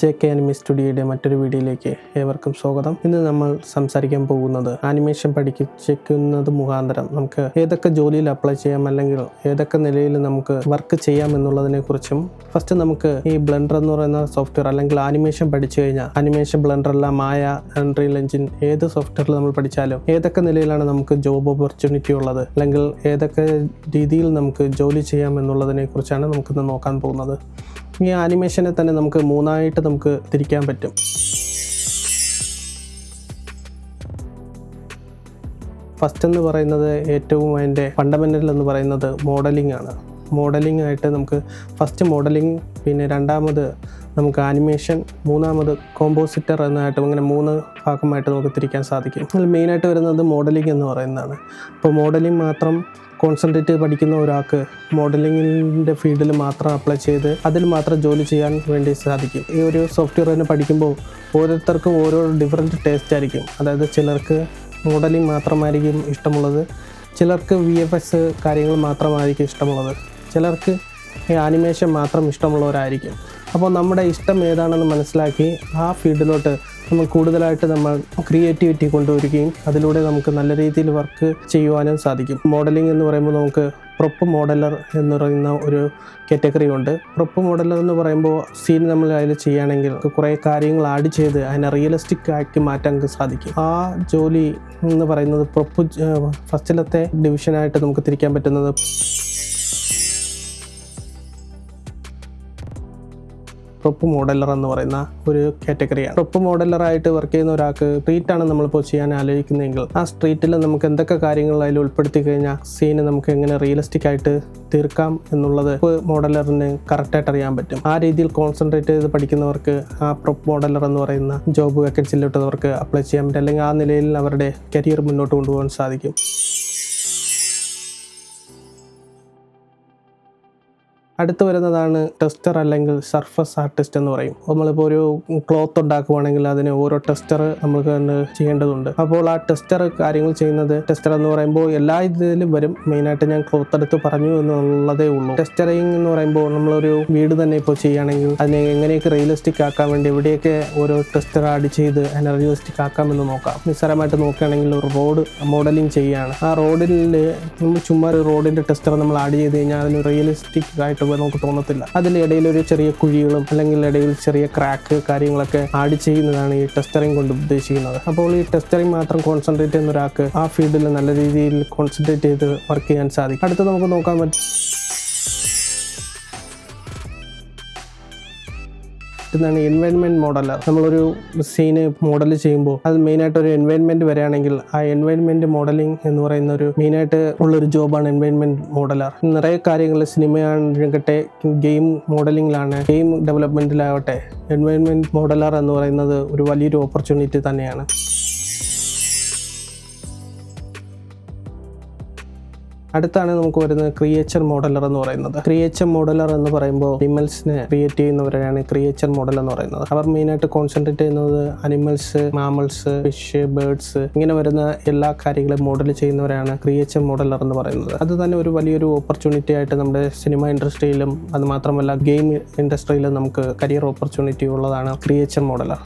JK Anime സ്റ്റുഡിയോയുടെ മറ്റൊരു വീഡിയോയിലേക്ക് ഏവർക്കും സ്വാഗതം. ഇന്ന് നമ്മൾ സംസാരിക്കാൻ പോകുന്നത് ആനിമേഷൻ പഠിക്കുന്നത് മുഖാന്തരം നമുക്ക് ഏതൊക്കെ ജോലിയിൽ അപ്ലൈ ചെയ്യാം, അല്ലെങ്കിൽ ഏതൊക്കെ നിലയിൽ നമുക്ക് വർക്ക് ചെയ്യാം എന്നുള്ളതിനെ കുറിച്ചും. ഫസ്റ്റ് നമുക്ക് ഈ ബ്ലെൻഡർ എന്ന് പറയുന്ന സോഫ്റ്റ്വെയർ അല്ലെങ്കിൽ ആനിമേഷൻ പഠിച്ചു കഴിഞ്ഞാൽ ആനിമേഷൻ ബ്ലെൻഡർ അല്ല, മായ, അൺറിയൽ എഞ്ചിൻ ഏത് സോഫ്റ്റ്വെയറിൽ നമ്മൾ പഠിച്ചാലും ഏതൊക്കെ നിലയിലാണ് നമുക്ക് ജോബ് ഓപ്പർച്യൂണിറ്റി ഉള്ളത്, അല്ലെങ്കിൽ ഏതൊക്കെ രീതിയിൽ നമുക്ക് ജോലി ചെയ്യാം എന്നുള്ളതിനെ കുറിച്ചാണ് നമുക്കിന്ന് നോക്കാൻ പോകുന്നത്. ഈ ആനിമേഷനെ തന്നെ നമുക്ക് മൂന്നായിട്ട് നമുക്ക് തിരിക്കാൻ പറ്റും. ഫസ്റ്റ് എന്ന് പറയുന്നത് ഏറ്റവും അതിൻ്റെ ഫണ്ടമെൻ്റൽ എന്ന് പറയുന്നത് മോഡലിംഗ് ആണ്. മോഡലിംഗ് ആയിട്ട് നമുക്ക് ഫസ്റ്റ് മോഡലിംഗ്, പിന്നെ രണ്ടാമത് നമുക്ക് ആനിമേഷൻ, മൂന്നാമത് കോമ്പോസിറ്റർ എന്നായിട്ട് അങ്ങനെ മൂന്ന് ഭാഗമായിട്ട് നമുക്ക് തിരിക്കാൻ സാധിക്കും. അതിൽ മെയിനായിട്ട് വരുന്നത് മോഡലിംഗ് എന്ന് പറയുന്നതാണ്. അപ്പോൾ മോഡലിംഗ് മാത്രം കോൺസെൻട്രേറ്റ് പഠിക്കുന്ന ഒരാൾക്ക് മോഡലിങ്ങിൻ്റെ ഫീൽഡിൽ മാത്രം അപ്ലൈ ചെയ്ത് അതിൽ മാത്രം ജോലി ചെയ്യാൻ വേണ്ടി സാധിക്കും. ഈ ഒരു സോഫ്റ്റ്വെയർ തന്നെ പഠിക്കുമ്പോൾ ഓരോരുത്തർക്കും ഓരോ ഡിഫറെൻറ്റ് ടേസ്റ്റ് ആയിരിക്കും. അതായത് ചിലർക്ക് മോഡലിംഗ് മാത്രമായിരിക്കും ഇഷ്ടമുള്ളത്, ചിലർക്ക് VFX കാര്യങ്ങൾ മാത്രമായിരിക്കും ഇഷ്ടമുള്ളത്, ചിലർക്ക് ഈ ആനിമേഷൻ മാത്രം ഇഷ്ടമുള്ളവരായിരിക്കും. അപ്പോൾ നമ്മുടെ ഇഷ്ടം ഏതാണെന്ന് മനസ്സിലാക്കി ആ ഫീൽഡിലോട്ട് നമ്മൾ കൂടുതലായിട്ട് നമ്മൾ ക്രിയേറ്റിവിറ്റി കൊണ്ടുവരികയും അതിലൂടെ നമുക്ക് നല്ല രീതിയിൽ വർക്ക് ചെയ്യുവാനും സാധിക്കും. മോഡലിംഗ് എന്ന് പറയുമ്പോൾ നമുക്ക് പ്രൊപ്പ് മോഡലർ എന്ന് പറയുന്ന ഒരു കാറ്റഗറി ഉണ്ട്. പ്രൊപ്പ് മോഡലർ എന്ന് പറയുമ്പോൾ സീൻ നമ്മൾ അതിൽ ചെയ്യുകയാണെങ്കിൽ കുറേ കാര്യങ്ങൾ ആഡ് ചെയ്ത് അതിനെ റിയലിസ്റ്റിക് ആക്കി മാറ്റാൻ സാധിക്കും. ആ ജോലി എന്ന് പറയുന്നത് പ്രൊപ്പ് ഫസ്റ്റിലത്തെ ഡിവിഷനായിട്ട് നമുക്ക് തിരിക്കാൻ പറ്റുന്നത് പ്രൊപ്പ് മോഡലർ എന്ന് പറയുന്ന ഒരു കാറ്റഗറിയാണ്. പ്രൊപ്പ് മോഡലറായിട്ട് വർക്ക് ചെയ്യുന്ന ഒരാൾക്ക് സ്ട്രീറ്റാണ് നമ്മളിപ്പോൾ ചെയ്യാൻ ആലോചിക്കുന്നതെങ്കിൽ ആ സ്ട്രീറ്റിൽ നമുക്ക് എന്തൊക്കെ കാര്യങ്ങൾ അതിൽ ഉൾപ്പെടുത്തി കഴിഞ്ഞാൽ സീന് നമുക്ക് എങ്ങനെ റിയലിസ്റ്റിക് ആയിട്ട് തീർക്കാം എന്നുള്ളത് മോഡലറിന് കറക്റ്റായിട്ട് അറിയാൻ പറ്റും. ആ രീതിയിൽ കോൺസെൻട്രേറ്റ് ചെയ്ത് പഠിക്കുന്നവർക്ക് ആ പ്രൊപ്പ് മോഡലർ എന്ന് പറയുന്ന ജോബ് വേക്കൻസിയിലോട്ട് അവർക്ക് അപ്ലൈ ചെയ്യാൻ പറ്റും, അല്ലെങ്കിൽ ആ നിലയിൽ അവരുടെ കരിയർ മുന്നോട്ട് കൊണ്ടുപോകാൻ സാധിക്കും. അടുത്ത് വരുന്നതാണ് ടെസ്റ്റർ അല്ലെങ്കിൽ സർഫസ് ആർട്ടിസ്റ്റ് എന്ന് പറയും. നമ്മളിപ്പോൾ ഒരു ക്ലോത്ത് ഉണ്ടാക്കുവാണെങ്കിൽ അതിന് ഓരോ ടെസ്റ്റർ നമുക്ക് ചെയ്യേണ്ടതുണ്ട്. അപ്പോൾ ആ ടെസ്റ്റർ കാര്യങ്ങൾ ചെയ്യുന്നത്, ടെസ്റ്റർ എന്ന് പറയുമ്പോൾ എല്ലാ ഇതിലും വരും. മെയിനായിട്ട് ഞാൻ ക്ലോത്ത് എടുത്ത് പറഞ്ഞു എന്നുള്ളതേ ഉള്ളൂ. ടെസ്റ്ററിങ് എന്ന് പറയുമ്പോൾ നമ്മളൊരു വീട് തന്നെ ഇപ്പോൾ ചെയ്യുകയാണെങ്കിൽ അതിനെ എങ്ങനെയൊക്കെ റിയലിസ്റ്റിക് ആക്കാൻ വേണ്ടി എവിടെയൊക്കെ ഓരോ ടെസ്റ്റർ ആഡ് ചെയ്ത് അതിനെ റിയലിസ്റ്റിക് ആക്കാമെന്ന് നോക്കാം. നിസ്സാരമായിട്ട് നോക്കുകയാണെങ്കിൽ ഒരു റോഡ് മോഡലിംഗ് ചെയ്യുകയാണ്. ആ റോഡിൽ നമ്മൾ ചുമ്മാ ഒരു റോഡിൻ്റെ ടെസ്റ്റർ നമ്മൾ ആഡ് ചെയ്ത് കഴിഞ്ഞാൽ അതിന് റിയലിസ്റ്റിക് ആയിട്ട് നമുക്ക് തോന്നത്തില്ല. അതിൻ്റെ ഇടയിൽ ഒരു ചെറിയ കുഴികളും അല്ലെങ്കിൽ ഇടയിൽ ചെറിയ ക്രാക്ക് കാര്യങ്ങളൊക്കെ ആഡ് ചെയ്യുന്നതാണ് ഈ ടെസ്റ്ററിങ് കൊണ്ട് ഉദ്ദേശിക്കുന്നത്. അപ്പോൾ ഈ ടെസ്റ്ററിങ് മാത്രം കോൺസെൻട്രേറ്റ് ചെയ്യുന്ന ഒരാൾക്ക് ആ ഫീൽഡിൽ നല്ല രീതിയിൽ കോൺസെൻട്രേറ്റ് ചെയ്ത് വർക്ക് ചെയ്യാൻ സാധിക്കും. അടുത്ത് നമുക്ക് നോക്കാൻ പറ്റും ാണ് എൻവയൺമെൻറ്റ് മോഡലർ. നമ്മളൊരു സീന് മോഡൽ ചെയ്യുമ്പോൾ അത് മെയിനായിട്ട് ഒരു എൻവയൺമെൻറ്റ് വരികയാണെങ്കിൽ ആ എൻവയൺമെൻറ്റ് മോഡലിംഗ് എന്ന് പറയുന്ന ഒരു മെയിനായിട്ട് ഉള്ളൊരു ജോബാണ് എൻവയൺമെൻറ്റ് മോഡലർ. നിറയെ കാര്യങ്ങൾ സിനിമയാകട്ടെ, ഗെയിം മോഡലിംഗിലാണ്, ഗെയിം ഡെവലപ്മെൻറ്റിലാവട്ടെ, എൻവയൺമെൻറ്റ് മോഡലർ എന്ന് പറയുന്നത് ഒരു വലിയൊരു ഓപ്പർച്യൂണിറ്റി തന്നെയാണ്. അടുത്താണ് നമുക്ക് വരുന്നത് ക്രിയേച്ചർ മോഡലർ എന്ന് പറയുന്നത്. ക്രിയേച്ചർ മോഡലർ എന്ന് പറയുമ്പോൾ അനിമൽസിനെ ക്രിയേറ്റ് ചെയ്യുന്നവരാണ് ക്രിയേച്ചർ മോഡൽ എന്ന് പറയുന്നത്. അവർ മെയിനായിട്ട് കോൺസെൻട്രേറ്റ് ചെയ്യുന്നത് അനിമൽസ്, മാമൽസ്, ഫിഷ്, ബേർഡ്സ് ഇങ്ങനെ വരുന്ന എല്ലാ കാര്യങ്ങളും മോഡൽ ചെയ്യുന്നവരാണ് ക്രിയേച്ചർ മോഡലർ എന്ന് പറയുന്നത്. അത് തന്നെ ഒരു വലിയൊരു ഓപ്പർച്യൂണിറ്റി ആയിട്ട് നമ്മുടെ സിനിമ ഇൻഡസ്ട്രിയിലും അത് മാത്രമല്ല ഗെയിം ഇൻഡസ്ട്രിയിലും നമുക്ക് കരിയർ ഓപ്പർച്യൂണിറ്റി ഉള്ളതാണ് ക്രിയേച്ചർ മോഡലർ.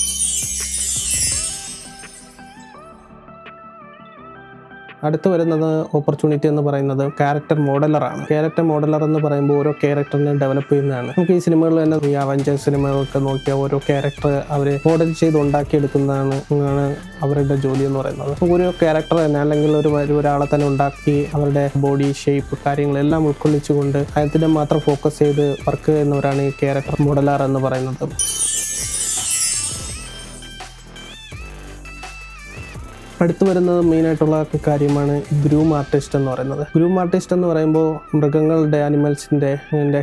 അടുത്ത് വരുന്നത് ഓപ്പർച്യൂണിറ്റി എന്ന് പറയുന്നത് ക്യാരക്ടർ മോഡലറാണ്. ക്യാരക്ടർ മോഡലർ എന്ന് പറയുമ്പോൾ ഓരോ ക്യാരക്ടറിനെ ഡെവലപ്പ് ചെയ്യുന്നതാണ്. നമുക്ക് ഈ സിനിമകളിൽ തന്നെ ഈ അവഞ്ചേഴ്സ് സിനിമകളൊക്കെ നോക്കിയാൽ ഓരോ ക്യാരക്ടർ അവർ മോഡൽ ചെയ്ത് ഉണ്ടാക്കിയെടുക്കുന്നതാണ് അവരുടെ ജോലി എന്ന് പറയുന്നത്. ഒരു ക്യാരക്ടർ തന്നെ അല്ലെങ്കിൽ ഒരാളെ തന്നെ ഉണ്ടാക്കി അവരുടെ ബോഡി ഷേപ്പ് കാര്യങ്ങളെല്ലാം ഉൾക്കൊള്ളിച്ചുകൊണ്ട് അതിനെ മാത്രം ഫോക്കസ് ചെയ്ത് വർക്ക് ചെയ്യുന്നവരാണ് ഈ ക്യാരക്ടർ മോഡലർ എന്ന് പറയുന്നത്. അടുത്ത് വരുന്നത് മെയിനായിട്ടുള്ള കാര്യമാണ് ഗ്രൂം ആർട്ടിസ്റ്റ് എന്ന് പറയുന്നത്. ഗ്രൂം ആർട്ടിസ്റ്റ് എന്ന് പറയുമ്പോൾ മൃഗങ്ങളുടെ, ആനിമൽസിൻ്റെ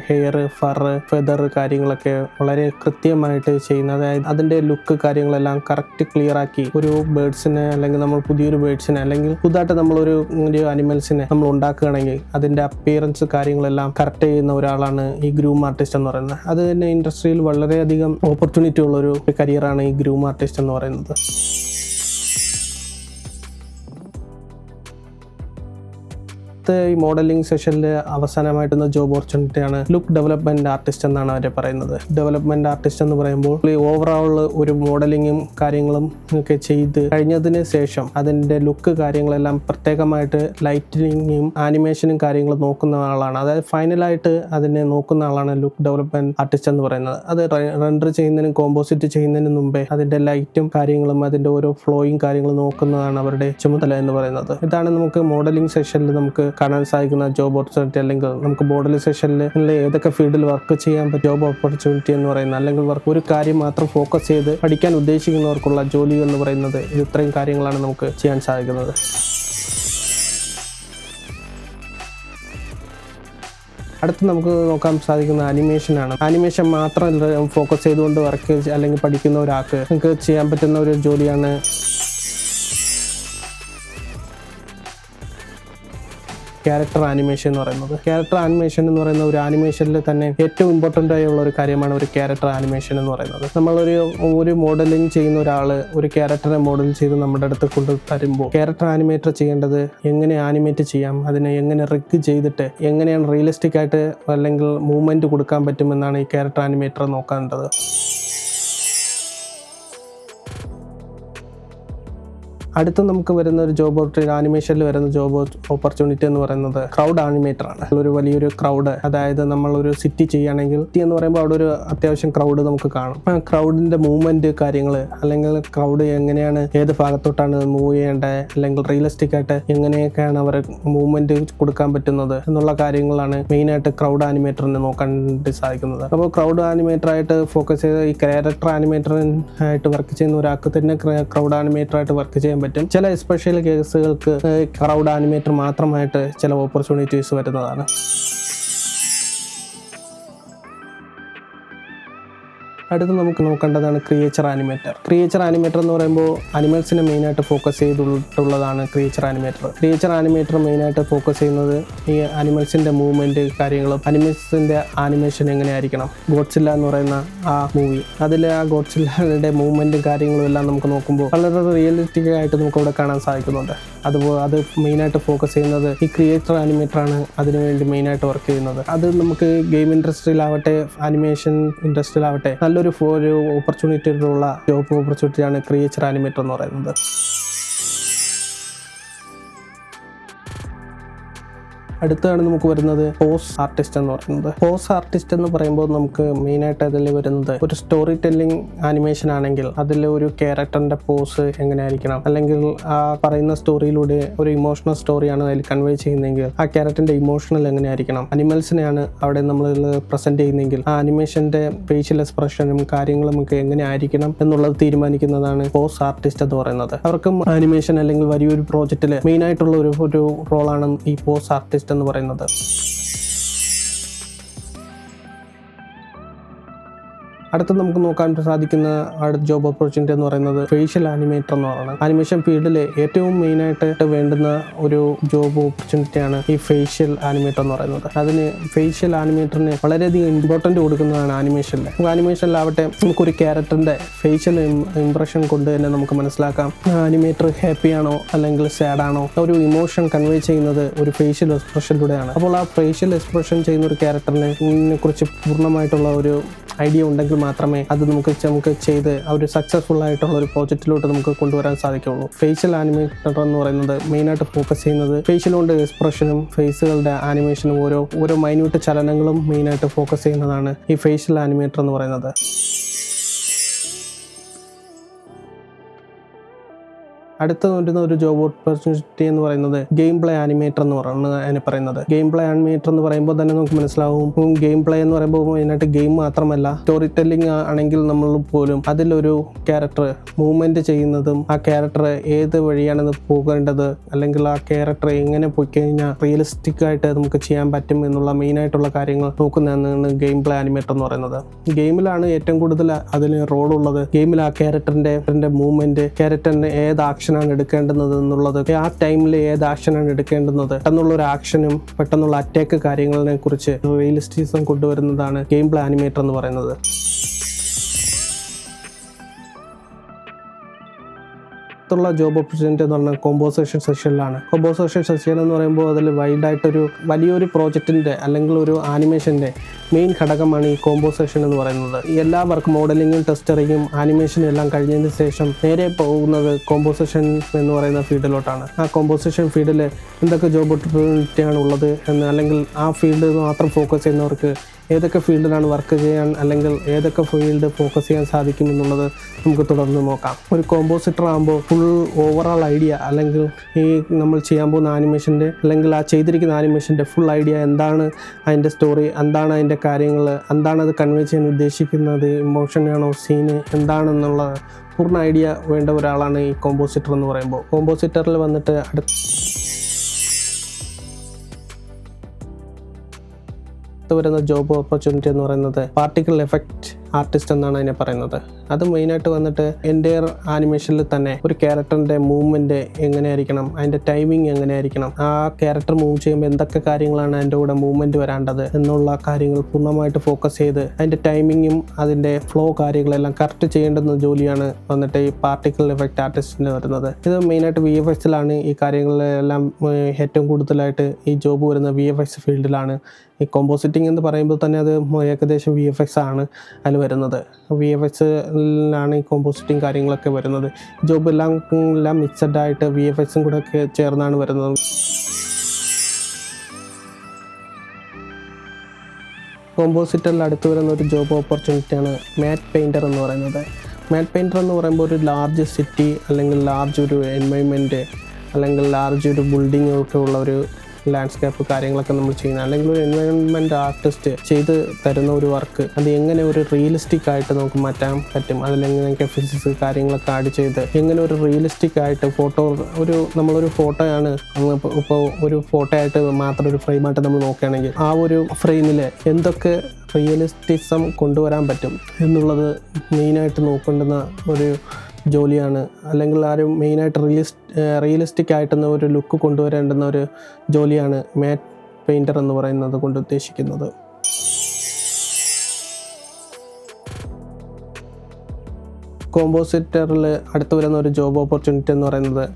ഹെയർ, ഫർ, ഫെദർ കാര്യങ്ങളൊക്കെ വളരെ കൃത്യമായിട്ട് ചെയ്യുന്ന, അതായത് അതിൻ്റെ ലുക്ക് കാര്യങ്ങളെല്ലാം കറക്റ്റ് ക്ലിയർ ആക്കി ഒരു ബേർഡ്സിനെ അല്ലെങ്കിൽ നമ്മൾ പുതിയൊരു ബേർഡ്സിനെ അല്ലെങ്കിൽ പുതുതായിട്ട് നമ്മളൊരു അനിമൽസിനെ നമ്മൾ ഉണ്ടാക്കുകയാണെങ്കിൽ അതിൻ്റെ അപ്പിയറൻസ് കാര്യങ്ങളെല്ലാം കറക്റ്റ് ചെയ്യുന്ന ഒരാളാണ് ഈ ഗ്രൂം ആർട്ടിസ്റ്റ് എന്ന് പറയുന്നത്. അത് തന്നെ ഇൻഡസ്ട്രിയിൽ വളരെയധികം ഓപ്പർച്യൂണിറ്റി ഉള്ളൊരു കരിയറാണ് ഈ ഗ്രൂം ആർട്ടിസ്റ്റ് എന്ന് പറയുന്നത്. അടുത്ത ഈ മോഡലിംഗ് സെഷനിൽ അവസാനമായിട്ടുള്ള ജോബ് ഓപ്പർച്യൂണിറ്റിയാണ് ലുക്ക് ഡെവലപ്മെന്റ് ആർട്ടിസ്റ്റ് എന്നാണ് അവർ പറയുന്നത്. ഡെവലപ്മെന്റ് ആർട്ടിസ്റ്റ് എന്ന് പറയുമ്പോൾ ഓവറോൾ ഒരു മോഡലിങ്ങും കാര്യങ്ങളും ഒക്കെ ചെയ്ത് കഴിഞ്ഞതിന് ശേഷം അതിൻ്റെ ലുക്ക് കാര്യങ്ങളെല്ലാം പ്രത്യേകമായിട്ട് ലൈറ്റിങ്ങും ആനിമേഷനും കാര്യങ്ങളും നോക്കുന്ന ആളാണ്. അതായത് ഫൈനലായിട്ട് അതിനെ നോക്കുന്ന ആളാണ് ലുക്ക് ഡെവലപ്മെന്റ് ആർട്ടിസ്റ്റ് എന്ന് പറയുന്നത്. അത് റെൻഡർ ചെയ്യുന്നതിനും കോമ്പോസിറ്റ് ചെയ്യുന്നതിന് മുമ്പേ അതിൻ്റെ ലൈറ്റും കാര്യങ്ങളും അതിൻ്റെ ഓരോ ഫ്ലോയും കാര്യങ്ങളും നോക്കുന്നതാണ് അവരുടെ ചുമതല എന്ന് പറയുന്നത്. ഇതാണ് നമുക്ക് മോഡലിംഗ് സെഷനിൽ നമുക്ക് കാണാൻ സാധിക്കുന്ന ജോബ് ഓപ്പർച്യൂണിറ്റി. അല്ലെങ്കിൽ നമുക്ക് മോഡലിംഗ് സെഷനിൽ ഏതൊക്കെ ഫീൽഡിൽ വർക്ക് ചെയ്യാൻ പറ്റും ജോബ് ഓപ്പർച്യൂണിറ്റി എന്ന് പറയുന്നത്, അല്ലെങ്കിൽ ഒരു കാര്യം മാത്രം ഫോക്കസ് ചെയ്ത് പഠിക്കാൻ ഉദ്ദേശിക്കുന്നവർക്കുള്ള ജോലി എന്ന് പറയുന്നത് ഇത്രയും കാര്യങ്ങളാണ് നമുക്ക് ചെയ്യാൻ സാധിക്കുന്നത്. അടുത്ത് നമുക്ക് നോക്കാൻ സാധിക്കുന്ന ആനിമേഷനാണ്. ആനിമേഷൻ മാത്രം ഫോക്കസ് ചെയ്തുകൊണ്ട് വർക്ക് അല്ലെങ്കിൽ പഠിക്കുന്ന ഒരാൾക്ക് നിങ്ങൾക്ക് ചെയ്യാൻ പറ്റുന്ന ഒരു ജോലിയാണ് ക്യാരക്ടർ ആനിമേഷൻ എന്ന് പറയുന്നത്. ക്യാരക്ടർ ആനിമേഷൻ എന്ന് പറയുന്ന ഒരു ആനിമേഷനിൽ തന്നെ ഏറ്റവും ഇമ്പോർട്ടൻ്റ് ആയുള്ള ഒരു കാര്യമാണ് ഒരു ക്യാരക്ടർ ആനിമേഷൻ എന്ന് പറയുന്നത്. നമ്മളൊരു മോഡലിംഗ് ചെയ്യുന്ന ഒരാൾ ഒരു ക്യാരക്ടറെ മോഡൽ ചെയ്ത് നമ്മുടെ അടുത്ത് കൊണ്ട് തരുമ്പോൾ ക്യാരക്ടർ ആനിമേറ്റർ ചെയ്യേണ്ടത് എങ്ങനെ ആനിമേറ്റ് ചെയ്യാം, അതിനെ എങ്ങനെ റിഗ് ചെയ്തിട്ട് എങ്ങനെയാണ് റിയലിസ്റ്റിക് ആയിട്ട് അല്ലെങ്കിൽ മൂവ്മെൻറ്റ് കൊടുക്കാൻ പറ്റുമെന്നാണ് ഈ ക്യാരക്ടർ ആനിമേറ്റർ നോക്കേണ്ടത്. അടുത്ത് നമുക്ക് വരുന്ന ഒരു ജോബ് ആനിമേഷനിൽ വരുന്ന ജോബ് ഓപ്പർച്യൂണിറ്റി എന്ന് പറയുന്നത് ക്രൗഡ് ആനിമേറ്റർ ആണ്. ഒരു വലിയൊരു ക്രൗഡ്, അതായത് നമ്മളൊരു സിറ്റി ചെയ്യുകയാണെങ്കിൽ സിറ്റി എന്ന് പറയുമ്പോൾ അവിടെ ഒരു അത്യാവശ്യം ക്രൗഡ് നമുക്ക് കാണും. ആ ക്രൗഡിൻ്റെ മൂവ്മെൻറ്റ് കാര്യങ്ങൾ അല്ലെങ്കിൽ ക്രൗഡ് എങ്ങനെയാണ് ഏത് ഭാഗത്തോട്ടാണ് മൂവ് ചെയ്യേണ്ടത് അല്ലെങ്കിൽ റിയലിസ്റ്റിക് ആയിട്ട് എങ്ങനെയൊക്കെയാണ് അവർ മൂവ്മെൻറ്റ് കൊടുക്കാൻ പറ്റുന്നത് എന്നുള്ള കാര്യങ്ങളാണ് മെയിനായിട്ട് ക്രൗഡ് ആനിമേറ്ററിന് നോക്കാൻ സാധിക്കുന്നത്. അപ്പോൾ ക്രൗഡ് ആനിമേറ്ററായിട്ട് ഫോക്കസ് ചെയ്ത് ഈ ക്യാരക്ടർ ആനിമേറ്ററായിട്ട് വർക്ക് ചെയ്യുന്ന ഒരാൾക്ക് തന്നെ ക്രൗഡ് ആനിമേറ്ററായിട്ട് വർക്ക് ചെയ്യാൻ പറ്റും. ചില സ്പെഷ്യൽ കേസുകൾക്ക് ക്രൗഡ് ആനിമേറ്റർ മാത്രമായിട്ട് ചില ഓപ്പർച്യൂണിറ്റീസ് വരുന്നതാണ്. അടുത്ത് നമുക്ക് നോക്കേണ്ടതാണ് ക്രിയേച്ചർ ആനിമേറ്റർ. ക്രിയേച്ചർ ആനിമേറ്റർ എന്ന് പറയുമ്പോൾ അനിമൽസിനെ മെയിനായിട്ട് ഫോക്കസ് ചെയ്തിട്ടുള്ളതാണ് ക്രിയേച്ചർ ആനിമേറ്റർ. ക്രിയേച്ചർ ആനിമേറ്റർ മെയിനായിട്ട് ഫോക്കസ് ചെയ്യുന്നത് ഈ അനിമൽസിൻ്റെ മൂവ്മെൻറ്റ് കാര്യങ്ങളും അനിമൽസിൻ്റെ ആനിമേഷൻ എങ്ങനെയായിരിക്കണം. ഗോഡ്സില്ല എന്ന് പറയുന്ന ആ മൂവി, അതിൽ ആ ഗോഡ്സില്ലയുടെ മൂവ്മെൻറ്റും കാര്യങ്ങളും എല്ലാം നമുക്ക് നോക്കുമ്പോൾ വളരെ റിയലിസ്റ്റിക് ആയിട്ട് നമുക്ക് ഇവിടെ കാണാൻ സാധിക്കുന്നുണ്ട്. അത് മെയിനായിട്ട് ഫോക്കസ് ചെയ്യുന്നത് ഈ ക്രിയേറ്റർ ആനിമേറ്ററാണ് അതിനുവേണ്ടി മെയിനായിട്ട് വർക്ക് ചെയ്യുന്നത്. അത് നമുക്ക് ഗെയിം ഇൻഡസ്ട്രിയിലാവട്ടെ ആനിമേഷൻ ഇൻഡസ്ട്രിയിലാവട്ടെ നല്ലൊരു ഓപ്പർച്യൂണിറ്റിയിലുള്ള ജോബ് ഓപ്പർച്യൂണിറ്റിയാണ് ക്രിയേച്ചർ ആനിമേറ്റർ എന്ന് പറയുന്നത്. അടുത്താണ് നമുക്ക് വരുന്നത് പോസ് ആർട്ടിസ്റ്റ് എന്ന് പറയുന്നത്. പോസ് ആർട്ടിസ്റ്റ് എന്ന് പറയുമ്പോൾ നമുക്ക് മെയിനായിട്ട് അതിൽ വരുന്നത് ഒരു സ്റ്റോറി ടെല്ലിംഗ് ആനിമേഷൻ ആണെങ്കിൽ അതിൽ ഒരു ക്യാരക്ടറിൻ്റെ പോസ് എങ്ങനെയായിരിക്കണം, അല്ലെങ്കിൽ ആ പറയുന്ന സ്റ്റോറിയിലൂടെ ഒരു ഇമോഷണൽ സ്റ്റോറിയാണ് അതിൽ കൺവേ ചെയ്യുന്നതെങ്കിൽ ആ ക്യാരക്ടറിൻ്റെ ഇമോഷണൽ എങ്ങനെയായിരിക്കണം. അനിമൽസിനെയാണ് അവിടെ നമ്മൾ പ്രസൻറ്റ് ചെയ്യുന്നതെങ്കിൽ ആ അനിമേഷൻ്റെ ഫേഷ്യൽ എക്സ്പ്രഷനും കാര്യങ്ങളും ഒക്കെ എങ്ങനെ ആയിരിക്കണം എന്നുള്ളത് തീരുമാനിക്കുന്നതാണ് പോസ് ആർട്ടിസ്റ്റ് എന്ന് പറയുന്നത്. അവർക്കും ആനിമേഷൻ അല്ലെങ്കിൽ വലിയൊരു പ്രോജക്റ്റിൽ മെയിനായിട്ടുള്ള ഒരു റോളാണ് ഈ പോസ് ആർട്ടിസ്റ്റ് എന്ന് പറയുന്നത്. അടുത്ത് നമുക്ക് നോക്കാൻ സാധിക്കുന്ന അടുത്ത ജോബ് ഓപ്പർച്യൂണിറ്റി എന്ന് പറയുന്നത് ഫേഷ്യൽ ആനിമേറ്റർ എന്ന് പറയുന്നത്. ആനിമേഷൻ ഫീൽഡിൽ ഏറ്റവും മെയിനായിട്ട് വേണ്ടുന്ന ഒരു ജോബ് ഓപ്പർച്യൂണിറ്റിയാണ് ഈ ഫേഷ്യൽ ആനിമേറ്റർ എന്ന് പറയുന്നത്. അതിന് ഫേഷ്യൽ ആനിമേറ്ററിന് വളരെയധികം ഇമ്പോർട്ടൻറ്റ് കൊടുക്കുന്നതാണ് ആനിമേഷനിൽ. ആനിമേഷനിലാവട്ടെ നമുക്കൊരു ക്യാരക്ടറിൻ്റെ ഫേഷ്യൽ ഇംപ്രഷൻ കൊണ്ട് തന്നെ നമുക്ക് മനസ്സിലാക്കാം ആനിമേറ്റർ ഹാപ്പിയാണോ അല്ലെങ്കിൽ സാഡാണോ. ഒരു ഇമോഷൻ കൺവേ ചെയ്യുന്നത് ഒരു ഫേഷ്യൽ എക്സ്പ്രഷനിലൂടെയാണ്. അപ്പോൾ ആ ഫേഷ്യൽ എക്സ്പ്രഷൻ ചെയ്യുന്ന ഒരു ക്യാരക്ടറിനെ കുറിച്ച് പൂർണ്ണമായിട്ടുള്ള ഒരു ഐഡിയ ഉണ്ടെങ്കിൽ മാത്രമേ അത് നമുക്ക് ചെയ്ത് ഒരു സക്സസ്ഫുൾ ആയിട്ടുള്ള ഒരു പ്രോജക്റ്റിലോട്ട് നമുക്ക് കൊണ്ടുവരാൻ സാധിക്കുള്ളൂ. ഫേഷ്യൽ ആനിമേറ്റർ എന്ന് പറയുന്നത് മെയിനായിട്ട് ഫോക്കസ് ചെയ്യുന്നത് ഫേഷ്യലുകൊണ്ട് എക്സ്പ്രഷനും ഫേസുകളുടെ ആനിമേഷനും ഓരോ മൈന്യൂട്ട് ചലനങ്ങളും മെയിനായിട്ട് ഫോക്കസ് ചെയ്യുന്നതാണ് ഈ ഫേഷ്യൽ ആനിമേറ്റർ എന്ന് പറയുന്നത്. അടുത്ത വരുന്ന ഒരു ജോബ് ഓപ്പർച്യൂണിറ്റി എന്ന് പറയുന്നത് ഗെയിം പ്ലേ ആനിമേറ്റർ എന്ന് പറയുന്നത്. ഗെയിം പ്ലേ ആനിമേറ്റർ എന്ന് പറയുമ്പോൾ തന്നെ നമുക്ക് മനസ്സിലാവും ഗെയിം പ്ലേ എന്ന് പറയുമ്പോൾ മെയിനായിട്ട് ഗെയിം മാത്രമല്ല സ്റ്റോറി ടെല്ലിംഗ് ആണെങ്കിൽ നമ്മൾ പോലും അതിലൊരു ക്യാരക്ടർ മൂവ്മെൻറ്റ് ചെയ്യുന്നതും ആ ക്യാരക്ടർ ഏത് വഴിയാണെന്ന് പോകേണ്ടത് അല്ലെങ്കിൽ ആ ക്യാരക്ടർ എങ്ങനെ പോയി കഴിഞ്ഞാൽ റിയലിസ്റ്റിക് ആയിട്ട് നമുക്ക് ചെയ്യാൻ പറ്റും എന്നുള്ള മെയിനായിട്ടുള്ള കാര്യങ്ങൾ നോക്കുന്നതാണ് ഗെയിം പ്ലേ ആനിമേറ്റർ എന്ന് പറയുന്നത്. ഗെയിമിലാണ് ഏറ്റവും കൂടുതൽ അതിന് റോളുള്ളത്. ഗെയിമിൽ ആ ക്യാരക്ടറിൻ്റെ മൂവ്മെൻറ്റ്, ക്യാരക്ടറിൻ്റെ ഏത് ആക്ഷനാണ് എടുക്കേണ്ടുന്നത് എന്നുള്ളത്, ആ ടൈമിൽ ഏത് ആക്ഷനാണ് എടുക്കേണ്ടുന്നത്, പെട്ടെന്നുള്ള ഒരു ആക്ഷനും പെട്ടെന്നുള്ള അറ്റാക്ക് കാര്യങ്ങളെ കുറിച്ച് റിയലിസ്റ്റിസം കൊണ്ടുവരുന്നതാണ് ഗെയിം പ്ലേ ആനിമേറ്റർ എന്ന് പറയുന്നത്. അടുത്തുള്ള ജോബ് ഓപ്പർച്യൂണിറ്റി എന്ന് പറഞ്ഞാൽ കോമ്പോസിഷൻ സെക്ഷനിലാണ്. കോമ്പോസിഷൻ സെക്ഷൻ എന്ന് പറയുമ്പോൾ അതിൽ വൈഡായിട്ടൊരു വലിയൊരു പ്രോജക്റ്റിൻ്റെ അല്ലെങ്കിൽ ഒരു ആനിമേഷൻ്റെ മെയിൻ ഘടകമാണ് ഈ കോമ്പോസിഷൻ എന്ന് പറയുന്നത്. എല്ലാ വർക്ക് മോഡലിങ്ങും ടെസ്റ്ററിങ്ങും ആനിമേഷനും എല്ലാം കഴിഞ്ഞതിന് ശേഷം നേരെ പോകുന്നത് കോമ്പോസിഷൻ എന്ന് പറയുന്ന ഫീൽഡിലോട്ടാണ്. ആ കോമ്പോസിഷൻ ഫീൽഡിൽ എന്തൊക്കെ ജോബ് ഓപ്പർച്യൂണിറ്റിയാണ് ഉള്ളത് എന്ന്, അല്ലെങ്കിൽ ആ ഫീൽഡ് മാത്രം ഫോക്കസ് ചെയ്യുന്നവർക്ക് ഏതൊക്കെ ഫീൽഡിലാണ് വർക്ക് ചെയ്യാൻ അല്ലെങ്കിൽ ഏതൊക്കെ ഫീൽഡ് ഫോക്കസ് ചെയ്യാൻ സാധിക്കുമെന്നുള്ളത് നമുക്ക് തുടർന്ന് നോക്കാം. ഒരു കോമ്പോസിറ്റർ ആകുമ്പോൾ ഫുൾ ഓവറോൾ ഐഡിയ അല്ലെങ്കിൽ ഈ നമ്മൾ ചെയ്യാൻ പോകുന്ന ആനിമേഷൻ്റെ അല്ലെങ്കിൽ ആ ചെയ്തിരിക്കുന്ന ആനിമേഷൻ്റെ ഫുൾ ഐഡിയ എന്താണ്, അതിൻ്റെ സ്റ്റോറി എന്താണ്, അതിൻ്റെ കാര്യങ്ങൾ എന്താണ്, അത് കൺവേ ചെയ്യാൻ ഉദ്ദേശിക്കുന്നത്, ഇമോഷനാണോ സീന് എന്താണെന്നുള്ള പൂർണ്ണ ഐഡിയ വേണ്ട ഒരാളാണ് ഈ കോമ്പോസിറ്റർ എന്ന് പറയുമ്പോൾ. കോമ്പോസിറ്ററിൽ വന്നിട്ട് വരുന്ന ജോബ് ഓപ്പർച്യൂണിറ്റി എന്ന് പറയുന്നത് പാർട്ടിക്കിൾ എഫക്റ്റ് ആർട്ടിസ്റ്റ് എന്നാണ് അതിനെ പറയുന്നത്. അത് മെയിനായിട്ട് വന്നിട്ട് എൻ്റെ ആനിമേഷനിൽ തന്നെ ഒരു ക്യാരക്ടറിൻ്റെ മൂവ്മെൻറ്റ് എങ്ങനെയായിരിക്കണം, അതിൻ്റെ ടൈമിങ് എങ്ങനെയായിരിക്കണം, ആ ക്യാരക്ടർ മൂവ് ചെയ്യുമ്പോൾ എന്തൊക്കെ കാര്യങ്ങളാണ് അതിൻ്റെ കൂടെ മൂവ്മെൻറ്റ് വരേണ്ടത് എന്നുള്ള കാര്യങ്ങൾ പൂർണ്ണമായിട്ട് ഫോക്കസ് ചെയ്ത് അതിൻ്റെ ടൈമിങ്ങും അതിൻ്റെ ഫ്ലോ കാര്യങ്ങളെല്ലാം കറക്റ്റ് ചെയ്യേണ്ടുന്ന ജോലിയാണ് വന്നിട്ട് ഈ പാർട്ടിക്കിൾ എഫക്റ്റ് ആർട്ടിസ്റ്റിന് വരുന്നത്. ഇത് മെയിനായിട്ട് VFXിലാണ് ഈ കാര്യങ്ങളെല്ലാം ഏറ്റവും കൂടുതലായിട്ട് ഈ ജോബ് വരുന്ന VFX ഫീൽഡിലാണ്. ഈ കോമ്പോസിറ്റിംഗ് എന്ന് പറയുമ്പോൾ തന്നെ അത് ഏകദേശം VFX ആണ് അതിൽ വരുന്നത്. VFXിലാണ് ഈ കോമ്പോസിറ്റിംഗ് കാര്യങ്ങളൊക്കെ വരുന്നത്. ജോബ് എല്ലാം മിക്സഡ് ആയിട്ട് VFXും കൂടെ ഒക്കെ ചേർന്നാണ് വരുന്നത്. കോമ്പോസിറ്ററിൽ അടുത്ത് വരുന്ന ഒരു ജോബ് ഓപ്പർച്യൂണിറ്റിയാണ് മാറ്റ് പെയിൻറ്റർ എന്ന് പറയുന്നത്. മാറ്റ് പെയിൻറ്റർ എന്ന് പറയുമ്പോൾ ഒരു ലാർജ് സിറ്റി അല്ലെങ്കിൽ ലാർജ് ഒരു എൻവയോൺമെൻറ്റ് അല്ലെങ്കിൽ ലാർജ് ഒരു ബിൽഡിങ്ങൊക്കെ ഉള്ള ഒരു ലാൻഡ്സ്കേപ്പ് കാര്യങ്ങളൊക്കെ നമ്മൾ ചെയ്യുന്ന അല്ലെങ്കിൽ ഒരു എൻവയോൺമെൻറ്റ് ആർട്ടിസ്റ്റ് ചെയ്ത് തരുന്ന ഒരു വർക്ക് അത് എങ്ങനെ ഒരു റിയലിസ്റ്റിക് ആയിട്ട് നമുക്ക് മാറ്റാൻ പറ്റും, അതിലെങ്ങനെയൊക്കെ ഫിസിക്സ് കാര്യങ്ങളൊക്കെ ആഡ് ചെയ്ത് എങ്ങനെ ഒരു റിയലിസ്റ്റിക് ആയിട്ട് നമ്മളൊരു ഫോട്ടോയാണ് ഇപ്പോൾ ഒരു ഫോട്ടോ ആയിട്ട് മാത്രം ഒരു ഫ്രെയിമായിട്ട് നമ്മൾ നോക്കുകയാണെങ്കിൽ ആ ഒരു ഫ്രെയിമിൽ എന്തൊക്കെ റിയലിസ്റ്റിസം കൊണ്ടുവരാൻ പറ്റും എന്നുള്ളത് മെയിനായിട്ട് നോക്കേണ്ടുന്ന ഒരു ജോലിയാണ്. അല്ലെങ്കിൽ ആ ഒരു മെയിനായിട്ട് റിയലിസ്റ്റിക് ആയിട്ടുള്ള ഒരു ലുക്ക് കൊണ്ടുവരേണ്ടുന്ന ഒരു ജോലിയാണ് മാറ്റ് പെയിൻറ്റർ എന്ന് പറയുന്നത് കൊണ്ട് ഉദ്ദേശിക്കുന്നത്. കോമ്പോസിറ്ററിൽ അടുത്ത് വരുന്ന ഒരു ജോബ് ഓപ്പർച്യൂണിറ്റി എന്ന് പറയുന്നത്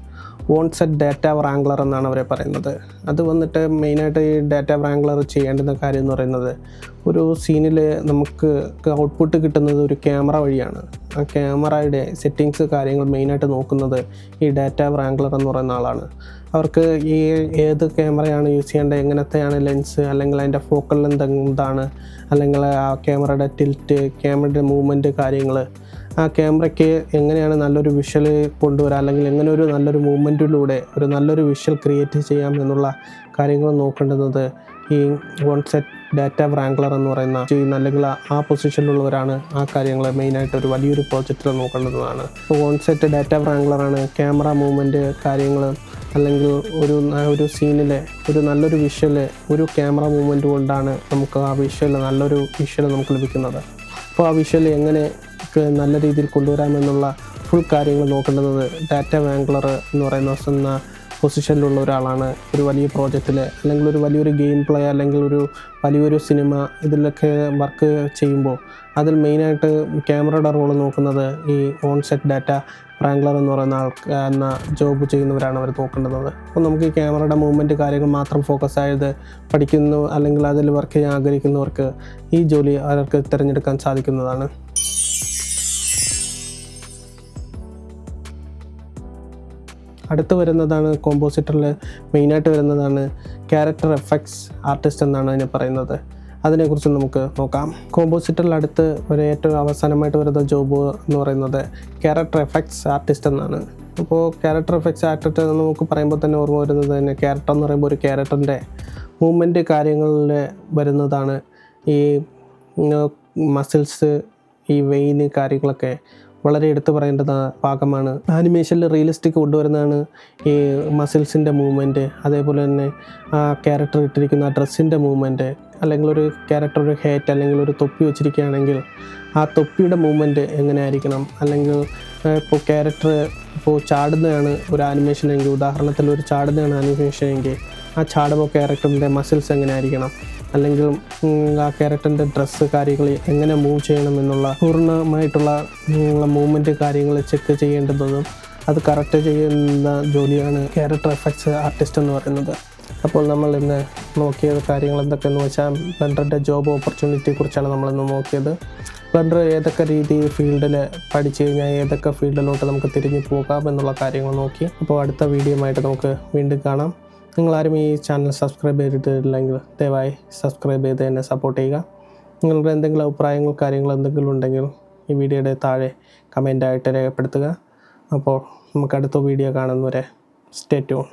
ഓൺസെറ്റ് ഡാറ്റ വ്രാംഗ്ലർ എന്നാണ് അവരെ പറയുന്നത്. അത് വന്നിട്ട് മെയിനായിട്ട് ഈ ഡാറ്റ വ്രാംഗ്ലർ ചെയ്യേണ്ടുന്ന കാര്യം എന്ന് പറയുന്നത് ഒരു സീനിൽ നമുക്ക് ഔട്ട്പുട്ട് കിട്ടുന്നത് ഒരു ക്യാമറ വഴിയാണ്. ആ ക്യാമറയുടെ സെറ്റിങ്സ് കാര്യങ്ങൾ മെയിനായിട്ട് നോക്കുന്നത് ഈ ഡാറ്റ വ്രാംഗ്ലർ എന്ന് പറയുന്ന ആളാണ്. അവർക്ക് ഈ ഏത് ക്യാമറയാണ് യൂസ് ചെയ്യേണ്ടത്, എങ്ങനത്തെയാണ് ലെൻസ്, അല്ലെങ്കിൽ അതിൻ്റെ ഫോക്കൽ ലെന്ത് എന്താണ്, അല്ലെങ്കിൽ ആ ക്യാമറയുടെ ടിൽറ്റ്, ക്യാമറയുടെ മൂവ്മെൻറ്റ് കാര്യങ്ങൾ, ആ ക്യാമറയ്ക്ക് എങ്ങനെയാണ് നല്ലൊരു വിഷ്വൽ കൊണ്ടുവരാം അല്ലെങ്കിൽ എങ്ങനെ ഒരു നല്ലൊരു മൂവ്മെൻറ്റിലൂടെ ഒരു നല്ലൊരു വിഷ്വൽ ക്രിയേറ്റ് ചെയ്യാം എന്നുള്ള കാര്യങ്ങൾ നോക്കേണ്ടുന്നത് ഈ ഓൺസെറ്റ് ഡാറ്റ വ്രാംഗ്ലർ എന്ന് പറയുന്ന അല്ലെങ്കിൽ ആ പൊസിഷനിലുള്ളവരാണ് ആ കാര്യങ്ങൾ മെയിനായിട്ട് ഒരു വലിയൊരു പ്രോജക്റ്റിൽ നോക്കേണ്ടതാണ്. ഇപ്പോൾ ഓൺസെറ്റ് ഡാറ്റ വ്രാംഗ്ലറാണ് ക്യാമറ മൂവ്മെൻറ്റ് കാര്യങ്ങൾ അല്ലെങ്കിൽ ഒരു സീനിലെ ഒരു നല്ലൊരു വിഷ്വൽ ഒരു ക്യാമറ മൂവ്മെൻറ്റ് കൊണ്ടാണ് നമുക്ക് ആ നല്ലൊരു വിഷ്വൽ നമുക്ക് ലഭിക്കുന്നത്. അപ്പോൾ ആ വിഷ്വൽ എങ്ങനെ നല്ല രീതിയിൽ കൊണ്ടുവരാമെന്നുള്ള ഫുൾ കാര്യങ്ങൾ നോക്കേണ്ടത് ഡാറ്റ വ്രാംഗ്ലർ എന്ന് പറയുന്ന പൊസിഷനിലുള്ള ഒരാളാണ്. ഒരു വലിയ പ്രോജക്റ്റിൽ അല്ലെങ്കിൽ ഒരു വലിയൊരു ഗെയിം പ്ലേ അല്ലെങ്കിൽ ഒരു വലിയൊരു സിനിമ ഇതിലൊക്കെ വർക്ക് ചെയ്യുമ്പോൾ അതിൽ മെയിനായിട്ട് ക്യാമറയുടെ റോള് നോക്കുന്നത് ഈ ഓൺസെറ്റ് ഡാറ്റ വ്രാംഗ്ലർ എന്ന് പറയുന്ന ജോബ് ചെയ്യുന്നവരാണ് അവർ നോക്കേണ്ടത്. അപ്പോൾ നമുക്ക് ഈ ക്യാമറയുടെ മൂവ്മെൻറ്റ് കാര്യങ്ങൾ മാത്രം ഫോക്കസ് ആയത് പഠിക്കുന്നു അല്ലെങ്കിൽ അതിൽ വർക്ക് ചെയ്യാൻ ആഗ്രഹിക്കുന്നവർക്ക് ഈ ജോലി അവർക്ക് തിരഞ്ഞെടുക്കാൻ സാധിക്കുന്നതാണ്. അടുത്ത് വരുന്നതാണ് കോമ്പോസിറ്ററിൽ മെയിനായിട്ട് വരുന്നതാണ് ക്യാരക്ടർ എഫക്ട്സ് ആർട്ടിസ്റ്റ് എന്നാണ് അതിനെ പറയുന്നത്. അതിനെക്കുറിച്ച് നമുക്ക് നോക്കാം. കോമ്പോസിറ്ററിൽ അടുത്ത് ഏറ്റവും അവസാനമായിട്ട് വരുന്ന ജോബ് എന്ന് പറയുന്നത് ക്യാരക്ടർ എഫക്ട്സ് ആർട്ടിസ്റ്റ് എന്നാണ്. അപ്പോൾ ക്യാരക്ടർ എഫക്ട്സ് ആർട്ടിസ്റ്റ് എന്ന് നമുക്ക് പറയുമ്പോൾ തന്നെ ഓർമ്മ വരുന്നത് തന്നെ ക്യാരക്ടർ എന്ന് പറയുമ്പോൾ ഒരു ക്യാരക്ടറിൻ്റെ മൂവ്മെൻറ്റ് കാര്യങ്ങളിൽ വരുന്നതാണ്. ഈ മസിൽസ്, ഈ വെയിന് കാര്യങ്ങളൊക്കെ വളരെ എടുത്തു പറയേണ്ട ഭാഗമാണ്. ആനിമേഷനിൽ റിയലിസ്റ്റിക് കൊണ്ടുവരുന്നതാണ് ഈ മസിൽസിൻ്റെ മൂവ്മെൻറ്റ്, അതേപോലെ തന്നെ ആ ക്യാരക്ടർ ഇട്ടിരിക്കുന്ന ഡ്രസ്സിൻ്റെ മൂവ്മെൻറ്റ്, അല്ലെങ്കിൽ ഒരു ക്യാരക്ടർ ഒരു ഹേറ്റ് അല്ലെങ്കിൽ ഒരു തൊപ്പി വെച്ചിരിക്കുകയാണെങ്കിൽ ആ തൊപ്പിയുടെ മൂവ്മെൻറ്റ് എങ്ങനെയായിരിക്കണം, അല്ലെങ്കിൽ ഇപ്പോൾ ക്യാരക്ടർ ഇപ്പോൾ ചാടുന്നതാണ് ഒരു ആനിമേഷൻ എങ്കിൽ, ഉദാഹരണത്തിൽ ഒരു ചാടുന്നതാണ് ആനിമേഷൻ എങ്കിൽ ആ ചാടുമ്പോൾ ക്യാരക്ടറിൻ്റെ മസിൽസ് എങ്ങനെ ആയിരിക്കണം, അല്ലെങ്കിൽ ആ ക്യാരക്ടറിൻ്റെ ഡ്രസ്സ് കാര്യങ്ങൾ എങ്ങനെ മൂവ് ചെയ്യണം എന്നുള്ള പൂർണ്ണമായിട്ടുള്ള മൂവ്മെൻറ്റ് കാര്യങ്ങൾ ചെക്ക് ചെയ്യേണ്ടതും അത് കറക്റ്റ് ചെയ്യുന്ന ജോലിയാണ് ക്യാരക്ടർ എഫക്ട്സ് ആർട്ടിസ്റ്റ് എന്ന് പറയുന്നത്. അപ്പോൾ നമ്മൾ ഇന്ന് നോക്കിയ കാര്യങ്ങൾ എന്തൊക്കെയെന്ന് വെച്ചാൽ ബ്ലെൻഡറിൻ്റെ ജോബ് ഓപ്പർച്യൂണിറ്റിയെക്കുറിച്ചാണ് നമ്മളിന്ന് നോക്കിയത്. ബ്ലെൻഡർ ഏതൊക്കെ രീതിയിൽ ഫീൽഡിൽ പഠിച്ചു കഴിഞ്ഞാൽ ഏതൊക്കെ ഫീൽഡിലോട്ട് നമുക്ക് തിരിഞ്ഞു പോകാം എന്നുള്ള കാര്യങ്ങൾ നോക്കി. അപ്പോൾ അടുത്ത വീഡിയോയുമായിട്ട് നമുക്ക് വീണ്ടും കാണാം. നിങ്ങളാരും ഈ ചാനൽ സബ്സ്ക്രൈബ് ചെയ്തിട്ടില്ലെങ്കിൽ ദയവായി സബ്സ്ക്രൈബ് ചെയ്ത് എന്നെ സപ്പോർട്ട് ചെയ്യുക. നിങ്ങളുടെ എന്തെങ്കിലും അഭിപ്രായങ്ങൾ കാര്യങ്ങൾ എന്തെങ്കിലും ഉണ്ടെങ്കിൽ ഈ വീഡിയോയുടെ താഴെ കമൻ്റായിട്ട് രേഖപ്പെടുത്തുക. അപ്പോൾ നമുക്ക് അടുത്ത വീഡിയോ കാണുന്നവരെ സ്റ്റേ ട്യൂൺ.